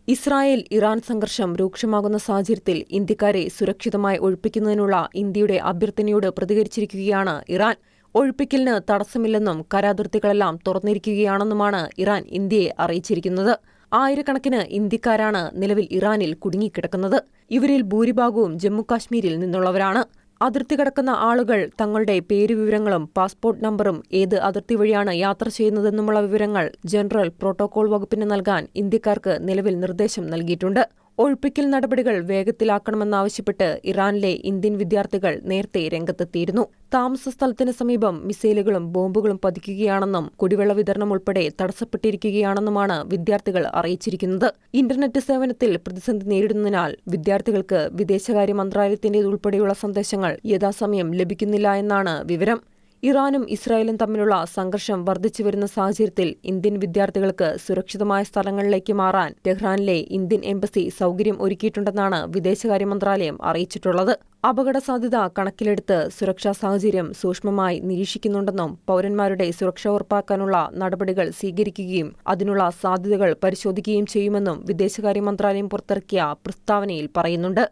Israel Iran സംഘർഷം രൂക്ഷമാകുന്ന സാഹചര്യത്തിൽ ഇന്ത്യക്കാരെ സുരക്ഷിതമായി ഒഴിപ്പിക്കുന്നതിനുള്ള ഇന്ത്യയുടെ അഭ്യർത്ഥനയോട് പ്രതികരിച്ചിരിക്കുകയാണ് ഇറാൻ. ഒഴിപ്പിക്കലിന് തടസ്സമില്ലെന്നും കരാതിർത്തികളെല്ലാം തുറന്നിരിക്കുകയാണെന്നുമാണ് ഇറാൻ ഇന്ത്യയെ അറിയിച്ചിരിക്കുന്നത്. ആയിരക്കണക്കിന് ഇന്ത്യക്കാരാണ് നിലവിൽ ഇറാനിൽ കുടുങ്ങിക്കിടക്കുന്നത്. ഇവരിൽ ഭൂരിഭാഗവും ജമ്മുകാശ്മീരിൽ നിന്നുള്ളവരാണ്. അതിർത്തി കടക്കുന്ന ആളുകൾ തങ്ങളുടെ പേരുവിവരങ്ങളും പാസ്പോർട്ട് നമ്പറും ഏത് അതിർത്തി വഴിയാണ് യാത്ര ചെയ്യുന്നതെന്നുമുള്ള വിവരങ്ങൾ ജനറൽ പ്രോട്ടോകോൾ വകുപ്പിന് നൽകാൻ ഇന്ത്യക്കാർക്ക് നിലവിൽ നിർദ്ദേശം നൽകിയിട്ടുണ്ട്. ഒഴിപ്പിക്കൽ നടപടികൾ വേഗത്തിലാക്കണമെന്നാവശ്യപ്പെട്ട് ഇറാനിലെ ഇന്ത്യൻ വിദ്യാർത്ഥികൾ നേരത്തെ രംഗത്തെത്തിയിരുന്നു. താമസ സ്ഥലത്തിന് സമീപം മിസൈലുകളും ബോംബുകളും പതിക്കുകയാണെന്നും കുടിവെള്ള വിതരണം ഉൾപ്പെടെ തടസ്സപ്പെട്ടിരിക്കുകയാണെന്നുമാണ് വിദ്യാർത്ഥികൾ അറിയിച്ചിരിക്കുന്നത്. ഇന്റർനെറ്റ് സേവനത്തിൽ പ്രതിസന്ധി നേരിടുന്നതിനാൽ വിദ്യാർത്ഥികൾക്ക് വിദേശകാര്യ മന്ത്രാലയത്തിന്റേതുൾപ്പെടെയുള്ള സന്ദേശങ്ങൾ യഥാസമയം ലഭിക്കുന്നില്ല എന്നാണ് വിവരം. ഇറാനും ഇസ്രായേലും തമ്മിലുള്ള സംഘർഷം വർദ്ധിച്ചുവരുന്ന സാഹചര്യത്തിൽ ഇന്ത്യൻ വിദ്യാർത്ഥികൾക്ക് സുരക്ഷിതമായ സ്ഥലങ്ങളിലേക്ക് മാറാൻ ടെഹ്റാനിലെ ഇന്ത്യൻ എംബസി സൗകര്യം ഒരുക്കിയിട്ടുണ്ടെന്നാണ് വിദേശകാര്യ മന്ത്രാലയം അറിയിച്ചിട്ടുള്ളത്. അപകട സാധ്യത കണക്കിലെടുത്ത് സുരക്ഷാ സാഹചര്യം സൂക്ഷ്മമായി നിരീക്ഷിക്കുന്നുണ്ടെന്നും പൗരന്മാരുടെ സുരക്ഷ ഉറപ്പാക്കാനുള്ള നടപടികൾ സ്വീകരിക്കുകയും അതിനുള്ള സാധ്യതകൾ പരിശോധിക്കുകയും ചെയ്യുമെന്നും വിദേശകാര്യ മന്ത്രാലയം പുറത്തിറക്കിയ പ്രസ്താവനയിൽ പറയുന്നുണ്ട്.